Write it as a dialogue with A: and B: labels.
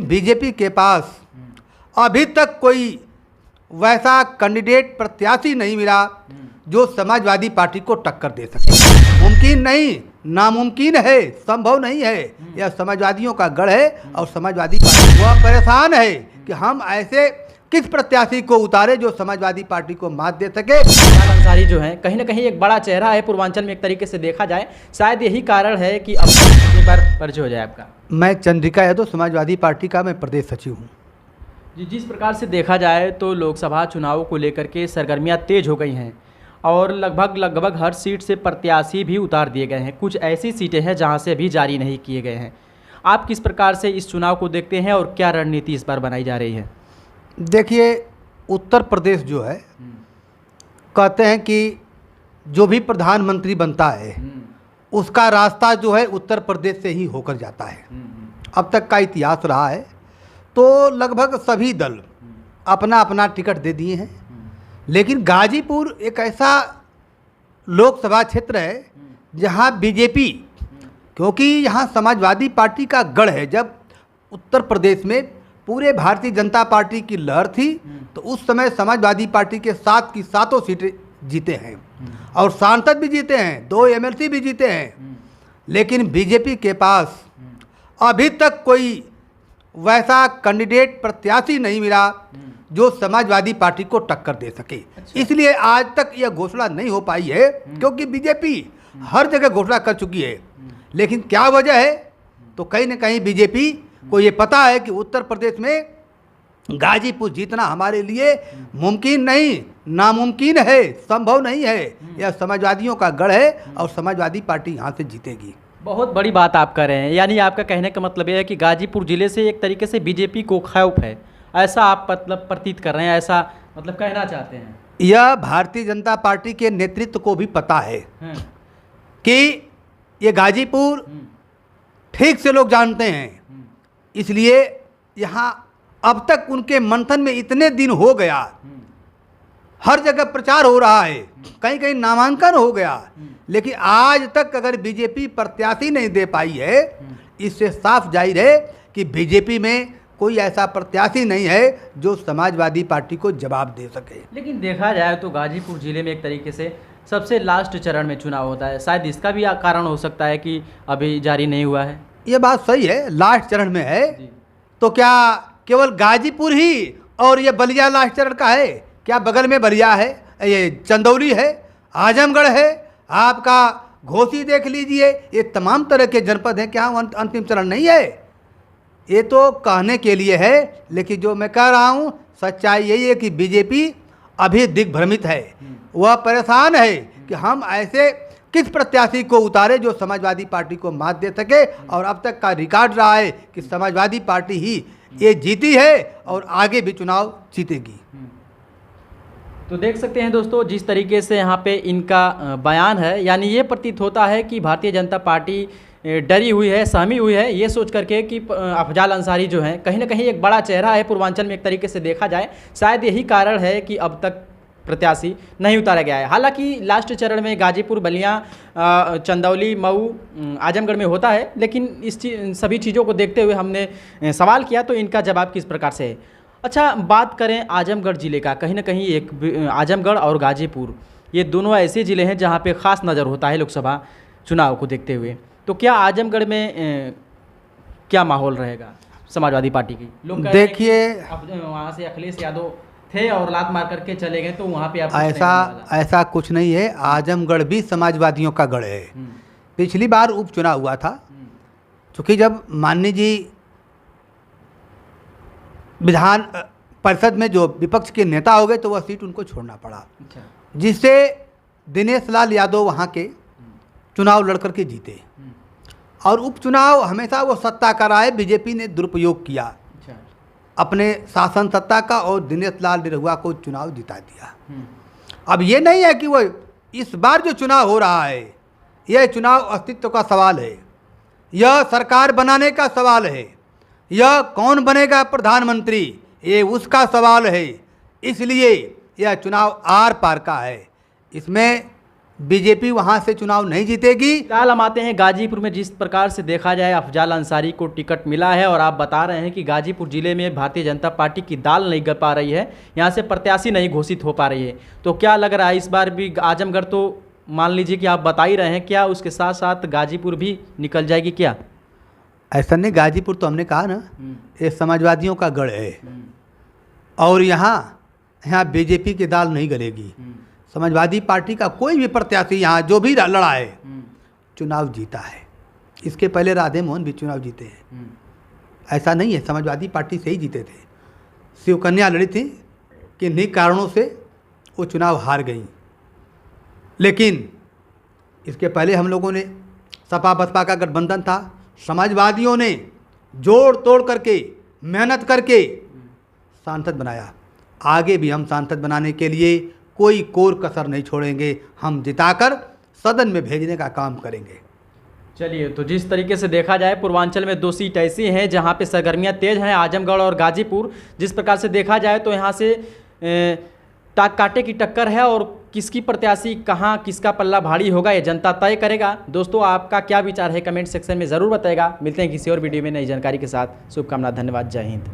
A: BJP के पास अभी तक कोई वैसा कैंडिडेट प्रत्याशी नहीं मिला जो समाजवादी पार्टी को टक्कर दे सके। मुमकिन नहीं, नामुमकिन है, संभव नहीं है। यह समाजवादियों का गढ़ है और समाजवादी पार्टी वह परेशान है कि हम ऐसे किस प्रत्याशी को उतारे जो समाजवादी पार्टी को मात दे सके।
B: अफजाल अंसारी जो है कहीं ना कहीं एक बड़ा चेहरा है पूर्वांचल में, एक तरीके से देखा जाए शायद यही कारण है कि अब एक बार परिचय हो जाए आपका।
A: मैं चंद्रिका यादव, समाजवादी पार्टी का मैं प्रदेश सचिव हूँ।
B: जी, जिस प्रकार से देखा जाए तो लोकसभा चुनाव को लेकर के सरगर्मियाँ तेज हो गई हैं और लगभग हर सीट से प्रत्याशी भी उतार दिए गए हैं। कुछ ऐसी सीटें हैं जहां से अभी जारी नहीं किए गए हैं। आप किस प्रकार से इस चुनाव को देखते हैं और क्या रणनीति इस बार बनाई जा रही है?
A: देखिए, उत्तर प्रदेश जो है कहते हैं कि जो भी प्रधानमंत्री बनता है उसका रास्ता जो है उत्तर प्रदेश से ही होकर जाता है। अब तक का इतिहास रहा है। तो लगभग सभी दल अपना अपना टिकट दे दिए हैं, लेकिन गाजीपुर एक ऐसा लोकसभा क्षेत्र है जहां बीजेपी, क्योंकि यहां समाजवादी पार्टी का गढ़ है। जब उत्तर प्रदेश में पूरे भारतीय जनता पार्टी की लहर थी तो उस समय समाजवादी पार्टी के 7 की 7 सीटें जीते हैं और सांसद भी जीते हैं, 2 एमएलसी भी जीते हैं। लेकिन बीजेपी के पास अभी तक कोई वैसा कैंडिडेट प्रत्याशी नहीं मिला जो समाजवादी पार्टी को टक्कर दे सके। इसलिए आज तक यह घोषणा नहीं हो पाई है, क्योंकि बीजेपी हर जगह घोषणा कर चुकी है। लेकिन क्या वजह है? तो कहीं ना कहीं बीजेपी को ये पता है कि उत्तर प्रदेश में गाजीपुर जीतना हमारे लिए मुमकिन नहीं, नामुमकिन है, संभव नहीं है। यह समाजवादियों का गढ़ है और समाजवादी पार्टी यहाँ से जीतेगी।
B: बहुत बड़ी बात आप कर रहे हैं, यानी आपका कहने का मतलब यह है कि गाजीपुर जिले से एक तरीके से बीजेपी को खौफ है, ऐसा आप मतलब प्रतीत कर रहे हैं, ऐसा मतलब कहना चाहते हैं?
A: यह भारतीय जनता पार्टी के नेतृत्व को भी पता है कि ये गाजीपुर ठीक से लोग जानते हैं। इसलिए यहाँ अब तक उनके मंथन में इतने दिन हो गया, हर जगह प्रचार हो रहा है, कहीं कहीं नामांकन हो गया, लेकिन आज तक अगर बीजेपी प्रत्याशी नहीं दे पाई है, इससे साफ जाहिर है कि बीजेपी में कोई ऐसा प्रत्याशी नहीं है जो समाजवादी पार्टी को जवाब दे सके।
B: लेकिन देखा जाए तो गाजीपुर जिले में एक तरीके से सबसे लास्ट चरण में चुनाव होता है, शायद इसका भी कारण हो सकता है कि अभी जारी नहीं हुआ है।
A: ये बात सही है, लास्ट चरण में है। तो क्या केवल गाजीपुर ही और ये बलिया लास्ट चरण का है? क्या बगल में बलिया है, ये चंदौली है, आजमगढ़ है, आपका घोसी देख लीजिए, ये तमाम तरह के जनपद हैं। क्या अंतिम चरण नहीं है? ये तो कहने के लिए है, लेकिन जो मैं कह रहा हूँ सच्चाई यही है कि बीजेपी अभी दिग्भ्रमित है। वह परेशान है कि हम ऐसे किस प्रत्याशी को उतारे जो समाजवादी पार्टी को मात दे सके। और अब तक का रिकॉर्ड रहा है कि समाजवादी पार्टी ही ये जीती है और आगे भी चुनाव जीतेगी।
B: तो देख सकते हैं दोस्तों, जिस तरीके से यहाँ पे इनका बयान है, यानी ये प्रतीत होता है कि भारतीय जनता पार्टी डरी हुई है, सहमी हुई है, ये सोच करके कि अफजाल अंसारी जो हैं कहीं ना कहीं एक बड़ा चेहरा है पूर्वांचल में, एक तरीके से देखा जाए शायद यही कारण है कि अब तक प्रत्याशी नहीं उतारा गया है। हालांकि लास्ट चरण में गाजीपुर, बलिया, चंदौली, मऊ, आजमगढ़ में होता है, लेकिन इस सभी चीज़ों को देखते हुए हमने सवाल किया तो इनका जवाब किस प्रकार से है। अच्छा, बात करें आजमगढ़ ज़िले का, कहीं ना कहीं एक आजमगढ़ और गाजीपुर ये दोनों ऐसे ज़िले हैं जहाँ पे ख़ास नज़र होता है लोकसभा चुनाव को देखते हुए। तो क्या आजमगढ़ में क्या माहौल रहेगा समाजवादी पार्टी की? लोग
A: देखिए,
B: वहाँ से अखिलेश यादव थे और लात मार करके चले गए, तो वहाँ पे आप
A: ऐसा कुछ नहीं है। आजमगढ़ भी समाजवादियों का गढ़ है। पिछली बार उपचुनाव हुआ था, क्योंकि जब माननीय जी विधान परिषद में जो विपक्ष के नेता हो गए तो वह सीट उनको छोड़ना पड़ा, जिससे दिनेश लाल यादव वहाँ के चुनाव लड़कर के जीते। और उपचुनाव हमेशा वो सत्ता का रहा है, बीजेपी ने दुरुपयोग किया अपने शासन सत्ता का और दिनेश लाल निरहुआ को चुनाव जिता दिया। अब ये नहीं है कि वो इस बार जो चुनाव हो रहा है, यह चुनाव अस्तित्व का सवाल है, यह सरकार बनाने का सवाल है, यह कौन बनेगा प्रधानमंत्री ये उसका सवाल है। इसलिए यह चुनाव आर पार का है। इसमें बीजेपी वहां से चुनाव नहीं जीतेगी।
B: फिलहाल हम आते हैं गाजीपुर में। जिस प्रकार से देखा जाए अफजाल अंसारी को टिकट मिला है और आप बता रहे हैं कि गाजीपुर जिले में भारतीय जनता पार्टी की दाल नहीं गल पा रही है, यहाँ से प्रत्याशी नहीं घोषित हो पा रही है, तो क्या लग रहा है इस बार भी आजमगढ़ तो मान लीजिए कि आप बता ही रहे हैं, क्या उसके साथ साथ गाजीपुर भी निकल जाएगी क्या?
A: ऐसा नहीं, गाजीपुर तो हमने कहा ना ये समाजवादियों का गढ़ है और यहाँ बीजेपी की दाल नहीं गलेगी। समाजवादी पार्टी का कोई भी प्रत्याशी यहाँ जो भी लड़ा है चुनाव जीता है। इसके पहले राधे मोहन भी चुनाव जीते हैं, ऐसा नहीं है समाजवादी पार्टी से ही जीते थे। शिवकन्या लड़ी थी, किन्हीं कारणों से वो चुनाव हार गई, लेकिन इसके पहले हम लोगों ने सपा बसपा का गठबंधन था, समाजवादियों ने जोड़ तोड़ करके मेहनत करके सांसद बनाया। आगे भी हम सांसद बनाने के लिए कोई कोर कसर नहीं छोड़ेंगे, हम जिताकर सदन में भेजने का काम करेंगे।
B: चलिए, तो जिस तरीके से देखा जाए पूर्वांचल में 2 सीट ऐसी हैं जहां पे सरगर्मियां तेज हैं, आजमगढ़ और गाजीपुर। जिस प्रकार से देखा जाए तो यहां से टाक काटे की टक्कर है और किसकी प्रत्याशी कहां किसका पल्ला भारी होगा ये जनता तय करेगा। दोस्तों, आपका क्या विचार है कमेंट सेक्शन में ज़रूर बताएगा। मिलते हैं किसी और वीडियो में नई जानकारी के साथ। शुभकामना, धन्यवाद, जय हिंद।